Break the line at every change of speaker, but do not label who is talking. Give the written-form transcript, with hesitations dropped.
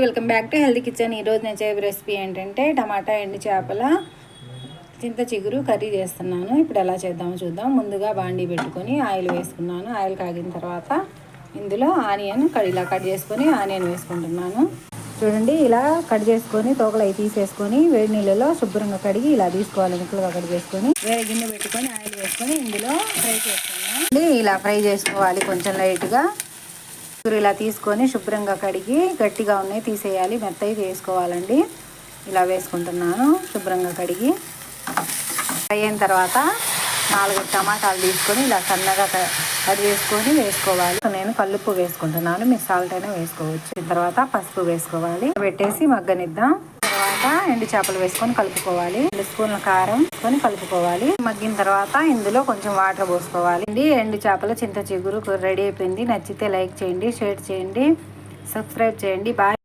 Welcome back to healthy kitchen. ఈరోజు నేను చేయబోయే రెసిపీ ఏంటంటే టమాటా ఎండు చేపల చింత చిగురు కర్రీ చేస్తున్నాను. ఇప్పుడు ఎలా చేద్దామో చూద్దాం. ముందుగా బాండీ పెట్టుకొని ఆయిల్ వేసుకున్నాను. ఆయిల్ కాగిన తర్వాత ఇందులో ఆనియన్ ఇలా కట్ చేసుకొని ఆనియన్ వేసుకుంటున్నాను. చూడండి, ఇలా కట్ చేసుకొని తోకలు అవి తీసేసుకొని వేడి నీళ్ళలో శుభ్రంగా కడిగి ఇలా తీసుకోవాలి. ముక్కలుగా కట్ చేసుకొని వేరే గిన్నె పెట్టుకొని ఆయిల్ వేసుకొని ఇందులో ఫ్రై చేసుకున్నాను. ఇలా ఫ్రై చేసుకోవాలి కొంచెం లైట్గా. ఇలా తీసుకొని శుభ్రంగా కడిగి గట్టిగా ఉన్నాయి తీసేయాలి, మెత్తయి వేసుకోవాలండి. ఇలా వేసుకుంటున్నాను శుభ్రంగా కడిగి. ఫ్రై అయిన తర్వాత 4 టమాటాలు తీసుకొని ఇలా సన్నగా కట్ చేసుకొని వేసుకోవాలి. నేను కల్లుప్పు వేసుకుంటున్నాను, మీరు సాల్ట్ అయినా వేసుకోవచ్చు. తర్వాత పసుపు వేసుకోవాలి, పెట్టేసి మగ్గనిద్దాం. తర్వాత ఎండు చేపలు వేసుకొని కలుపుకోవాలి. 2 స్పూన్ల కారం వేసుకొని కలుపుకోవాలి. మగ్గిన తర్వాత ఇందులో కొంచెం వాటర్ పోసుకోవాలి. ఎండు చేపల చింత చిగురు రెడీ అయిపోయింది. నచ్చితే లైక్ చేయండి, షేర్ చేయండి, సబ్స్క్రైబ్ చేయండి. బాయ్.